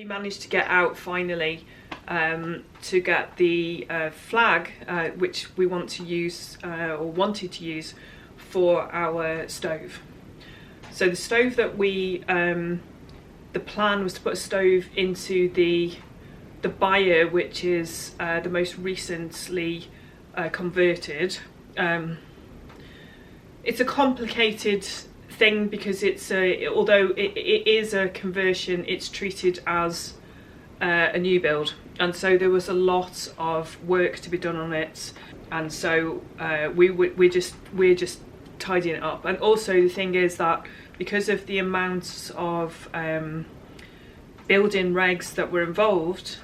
We managed to get out finally to get the flag which we want to use or wanted to use for our stove. So the stove that we, the plan was to put a stove into the byre, which is the most recently converted. It's a complicated thing because it's although it is a conversion, it's treated as a new build, and so there was a lot of work to be done on it, and so we're just tidying it up. And also the thing is that because of the amounts of building regs that were involved,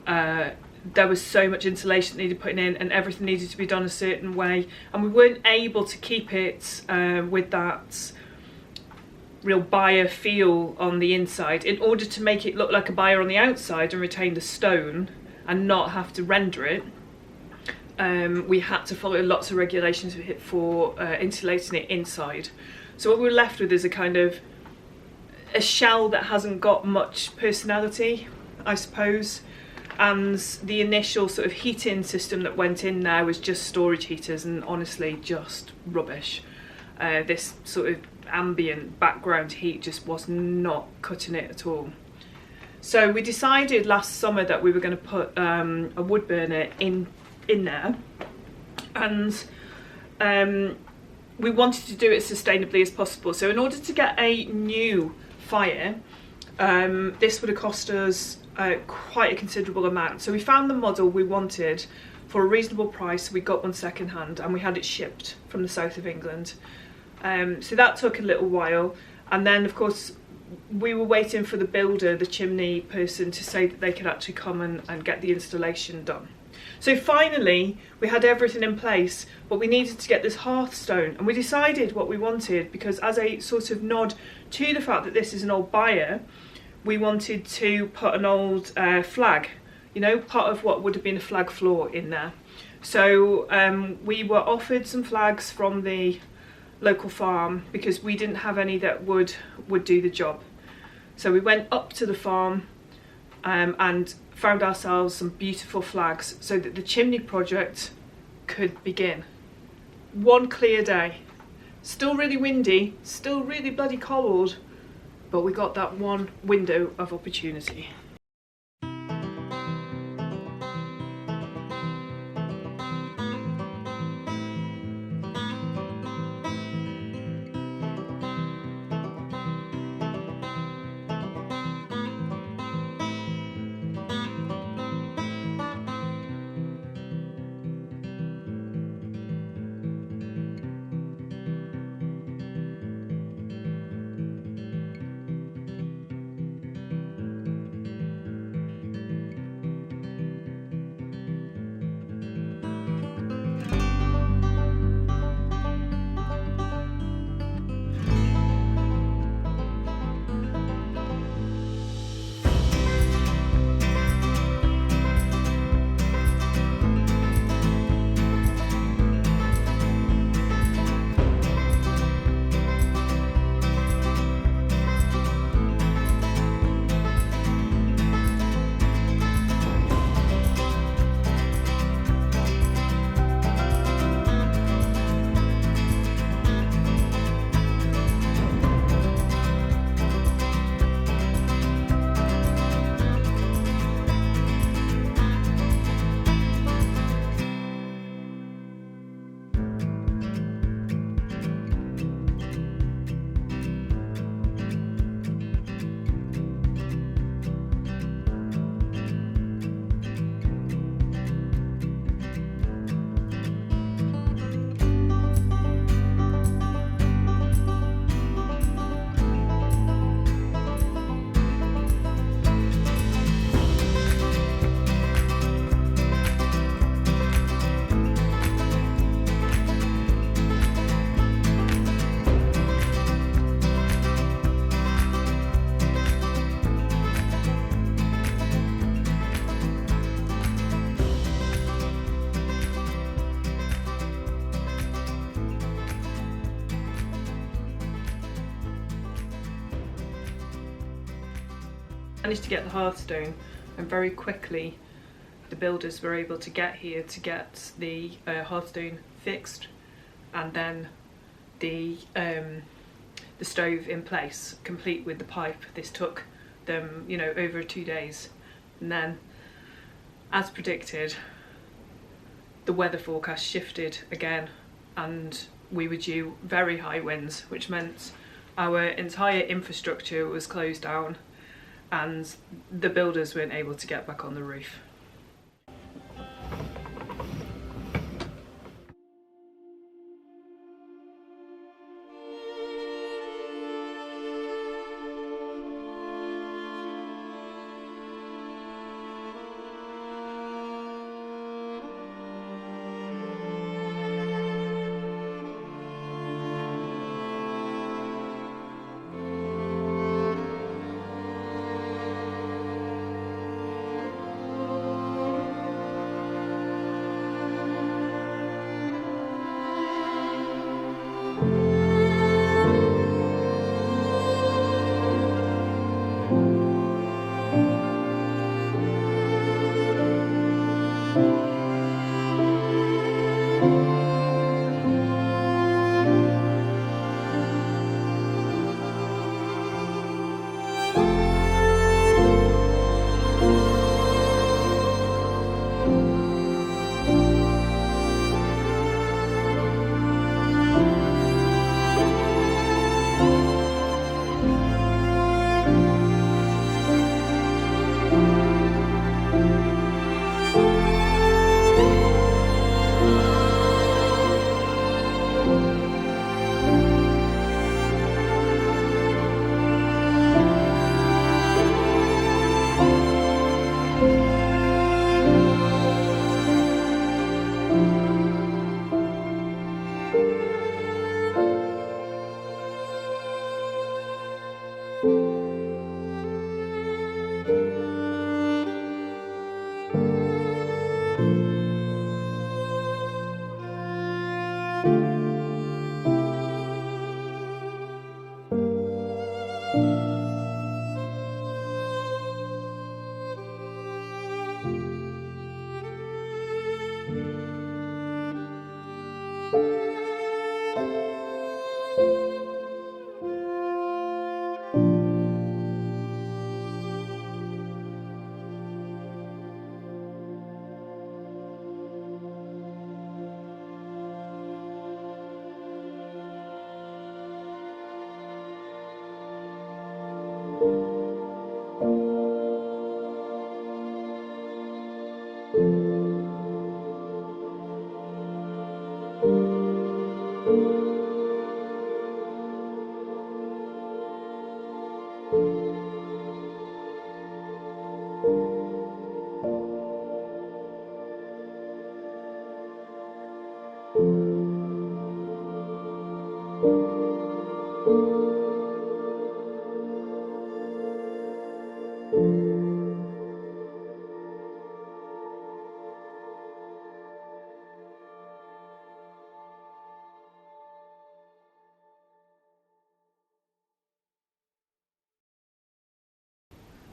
there was so much insulation that needed putting in, and everything needed to be done a certain way, and we weren't able to keep it with that real byre feel on the inside. In order to make it look like a byre on the outside and retain the stone and not have to render it, we had to follow lots of regulations for insulating it inside. So what we were left with is a kind of a shell that hasn't got much personality, I suppose. And the initial sort of heating system that went in there was just storage heaters, and honestly just rubbish. This sort of ambient background heat just was not cutting it at all. So we decided last summer that we were going to put a wood burner in there, and we wanted to do it as sustainably as possible. So in order to get a new fire, this would have cost us quite a considerable amount. So we found the model we wanted for a reasonable price. We got one second hand, and we had it shipped from the south of England. So that took a little while, and then of course we were waiting for the builder, the chimney person, to say that they could actually come and get the installation done. So finally we had everything in place, but we needed to get this hearthstone, and we decided what we wanted, because as a sort of nod to the fact that this is an old byre, we wanted to put an old flag, you know, part of what would have been a flag floor in there. So we were offered some flags from the local farm because we didn't have any that would do the job. So we went up to the farm and found ourselves some beautiful flags so that the chimney project could begin. One clear day, still really windy, still really bloody cold, but we got that one window of opportunity. managed to get the hearthstone, and very quickly the builders were able to get here to get the hearthstone fixed, and then the stove in place, complete with the pipe. This took them, you know, over 2 days. And then, as predicted, the weather forecast shifted again, and we were due very high winds, which meant our entire infrastructure was closed down and the builders weren't able to get back on the roof.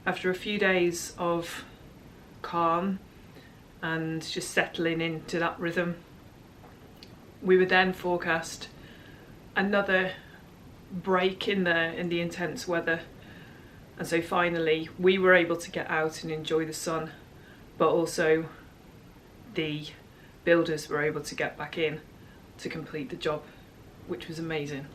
After a few days of calm and just settling into that rhythm, we were then forecast another break in the intense weather, and so finally we were able to get out and enjoy the sun, but also the builders were able to get back in to complete the job, which was amazing.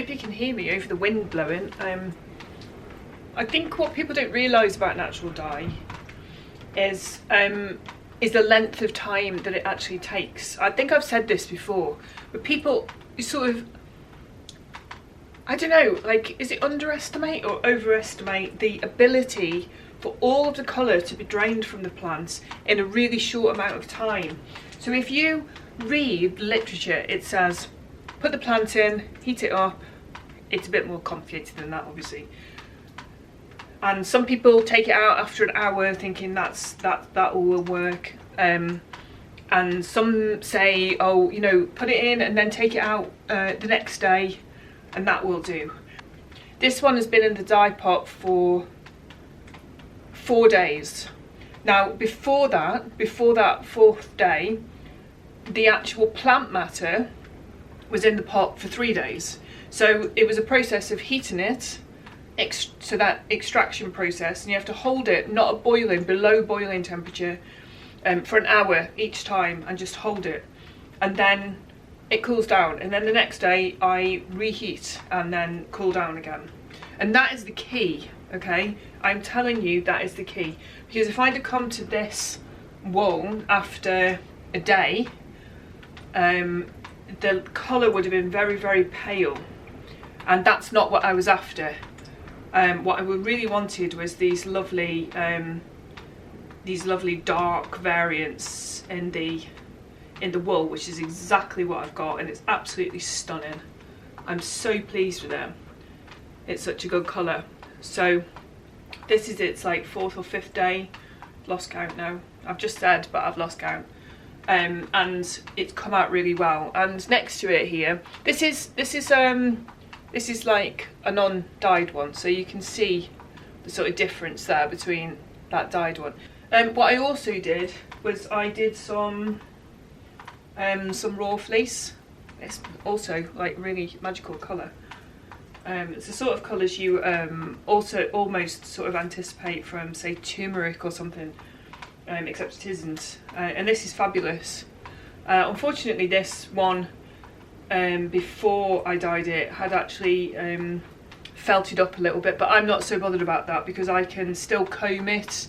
hope you can hear me over the wind blowing. I think what people don't realise about natural dye is the length of time that it actually takes. I think I've said this before, but people sort of, I don't know, like, is it underestimate or overestimate the ability for all of the colour to be drained from the plants in a really short amount of time. So if you read literature, it says put the plant in, heat it up. It's a bit more complicated than that, obviously. And some people take it out after an hour thinking that all will work. And some say, oh, you know, put it in and then take it out the next day and that will do. This one has been in the dye pot for 4 days. Now, before that fourth day, the actual plant matter was in the pot for 3 days. So it was a process of heating it, so that extraction process, and you have to hold it, not at boiling, below boiling temperature, for an hour each time, and just hold it, and then it cools down, and then the next day I reheat and then cool down again. And that is the key, okay? I'm telling you, that is the key, because if I'd have come to this wool after a day, the colour would have been very, very pale, and that's not what I was after. What I really wanted was these lovely dark variants in the wool, which is exactly what I've got, and it's absolutely stunning. I'm so pleased with them. It's such a good colour. So this is its like 4th or 5th day, lost count now. I've just said, but I've lost count. And it's come out really well. And next to it here, this is like a non-dyed one, so you can see the sort of difference there between that dyed one. What I also did was I did some raw fleece. It's also like really magical colour. It's the sort of colours you also almost sort of anticipate from, say, turmeric or something, except it isn't. And this is fabulous. Unfortunately, this one, before I dyed it, had actually felted up a little bit, but I'm not so bothered about that because I can still comb it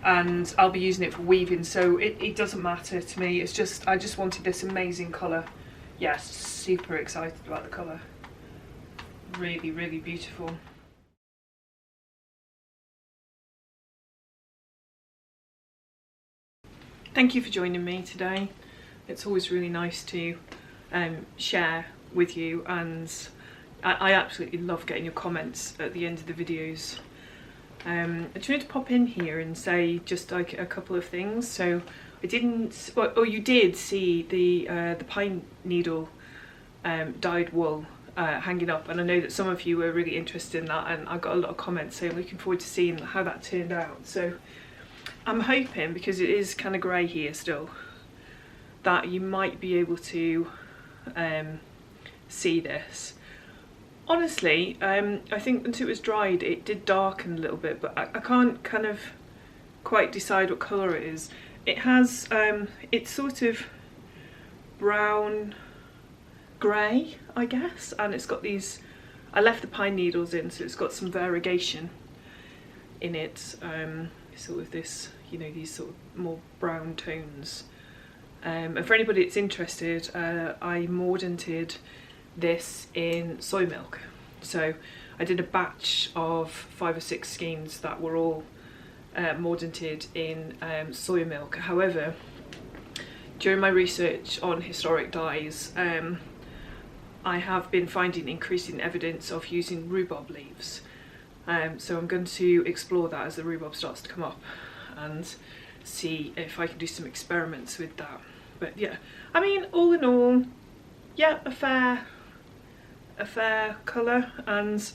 and I'll be using it for weaving, so it doesn't matter to me. It's just, I just wanted this amazing colour. Yes, super excited about the colour. Really, really beautiful. Thank you for joining me today. It's always really nice to share with you, and I absolutely love getting your comments at the end of the videos. I just wanted to pop in here and say just like a couple of things. So I didn't, or you did see the pine needle dyed wool hanging up, and I know that some of you were really interested in that, and I got a lot of comments, so I'm looking forward to seeing how that turned out. So I'm hoping, because it is kind of grey here still, that you might be able to see this. Honestly, I think until it was dried it did darken a little bit, but I can't kind of quite decide what colour it is. It has, it's sort of brown grey, I guess, and it's got these, I left the pine needles in, so it's got some variegation in it, sort of this, you know, these sort of more brown tones. And for anybody that's interested, I mordanted this in soy milk. So I did a batch of 5 or 6 skeins that were all mordanted in soy milk. However, during my research on historic dyes, I have been finding increasing evidence of using rhubarb leaves. So I'm going to explore that as the rhubarb starts to come up and see if I can do some experiments with that. But yeah, I mean, all in all, yeah, a fair colour, and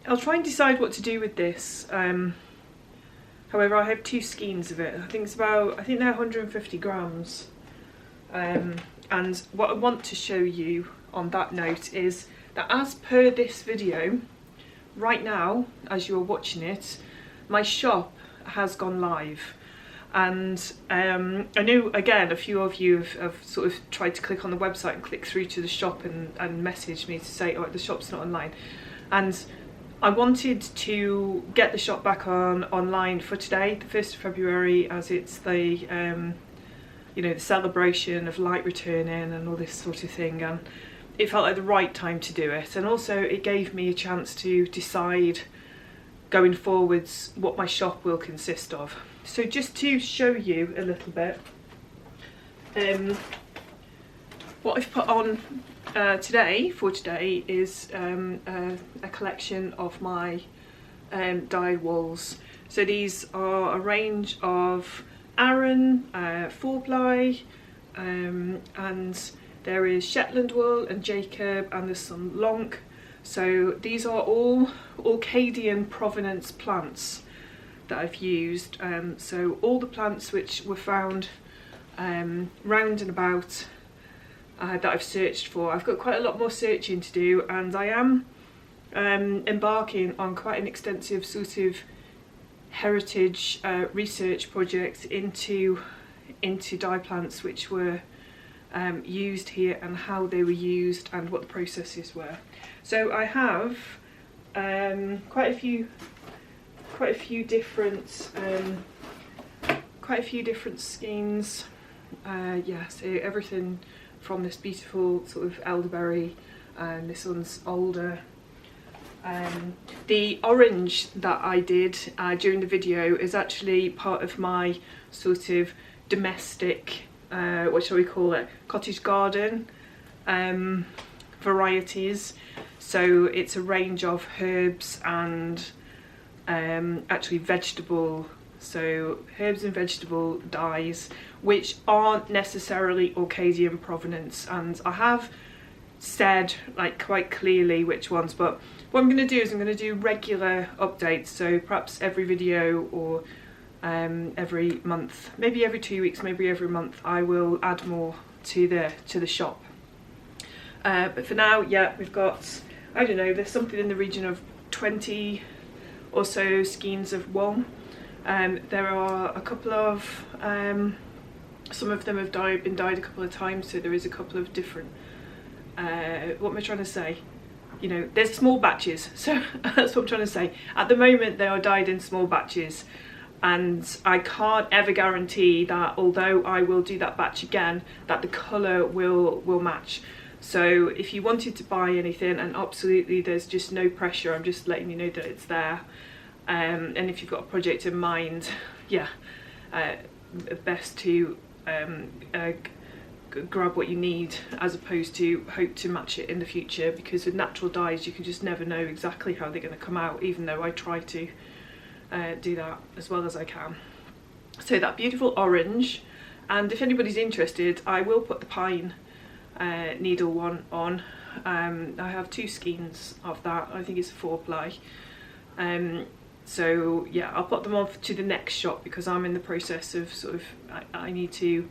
I'll try and decide what to do with this. However, I have 2 skeins of it. I think they're 150 grams. And what I want to show you on that note is that as per this video, right now, as you're watching it, my shop has gone live. And I know, again, a few of you have sort of tried to click on the website and click through to the shop and message me to say, oh, the shop's not online. And I wanted to get the shop back online for today, the 1st of February, as it's the, you know, the celebration of light returning and all this sort of thing. And it felt like the right time to do it. And also it gave me a chance to decide going forwards what my shop will consist of. So just to show you a little bit, what I've put on today is a collection of my dyed wools. So these are a range of Aran, 4-ply, and there is Shetland wool and Jacob, and there's some Lonk. So these are all Orcadian provenance plants that I've used. So all the plants which were found round and about that I've searched for. I've got quite a lot more searching to do, and I am embarking on quite an extensive sort of heritage research project into dye plants which were used here, and how they were used and what the processes were. So I have quite a few different skeins. Yeah, so everything from this beautiful sort of elderberry, and this one's older. The orange that I did during the video is actually part of my sort of domestic, what shall we call it, cottage garden varieties. So it's a range of herbs and actually vegetable, so herbs and vegetable dyes which aren't necessarily Orcadian provenance, and I have said like quite clearly which ones, but what I'm going to do is I'm going to do regular updates, so perhaps every video, or every month, maybe every 2 weeks, maybe every month, I will add more to the shop. But for now, yeah, we've got, I don't know, there's something in the region of 20 or so skeins of wool. There are a couple of, some of them have been dyed a couple of times, so there is a couple of different, what am I trying to say? You know, there's small batches, so that's what I'm trying to say. At the moment they are dyed in small batches, and I can't ever guarantee that, although I will do that batch again, that the colour will match. So if you wanted to buy anything, and absolutely there's just no pressure, I'm just letting you know that it's there. And if you've got a project in mind, yeah, best to grab what you need, as opposed to hope to match it in the future, because with natural dyes you can just never know exactly how they're going to come out, even though I try to do that as well as I can. So that beautiful orange, and if anybody's interested, I will put the pine needle one on. I have 2 skeins of that. I think it's a 4-ply. So yeah, I'll put them off to the next shop, because I'm in the process of sort of, I need to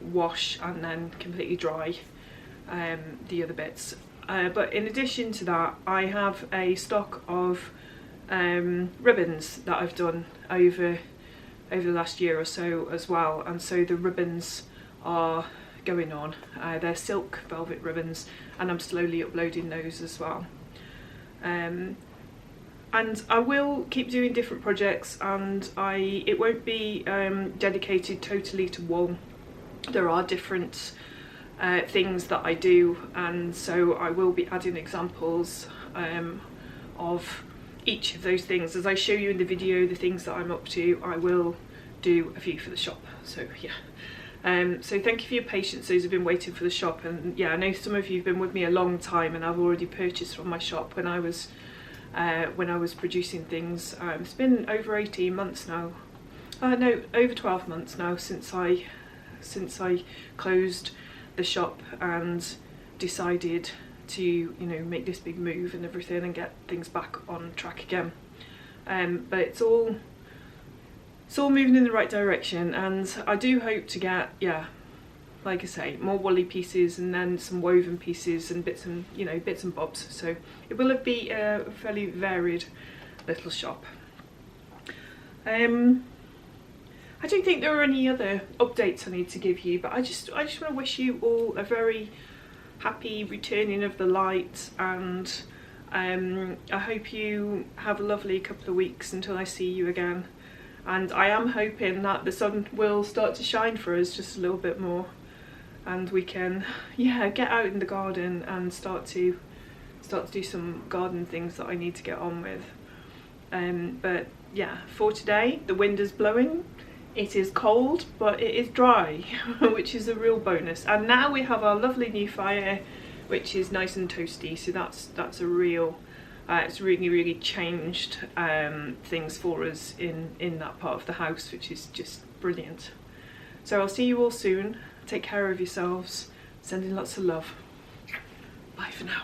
wash and then completely dry the other bits. But in addition to that, I have a stock of ribbons that I've done over the last year or so as well, and so the ribbons are going on. They're silk velvet ribbons, and I'm slowly uploading those as well. And I will keep doing different projects, and it won't be dedicated totally to wool. There are different things that I do, and so I will be adding examples of each of those things. As I show you in the video the things that I'm up to, I will do a few for the shop. So yeah, so thank you for your patience, those who've been waiting for the shop. And yeah, I know some of you have been with me a long time, and I've already purchased from my shop when I was producing things. It's been over 18 months now, no, over 12 months now since I closed the shop and decided to, you know, make this big move and everything and get things back on track again. But it's all moving in the right direction, and I do hope to get, yeah, like I say, more woolly pieces, and then some woven pieces and bits and, you know, bits and bobs. So it will be a fairly varied little shop. I don't think there are any other updates I need to give you, but I just want to wish you all a very happy returning of the light, and I hope you have a lovely couple of weeks until I see you again. And I am hoping that the sun will start to shine for us just a little bit more, and we can, yeah, get out in the garden and start to do some garden things that I need to get on with. But yeah, for today, the wind is blowing. It is cold, but it is dry, which is a real bonus. And now we have our lovely new fire, which is nice and toasty. So that's a real, it's really changed things for us in that part of the house, which is just brilliant. So I'll see you all soon. Take care of yourselves. Sending lots of love. Bye for now.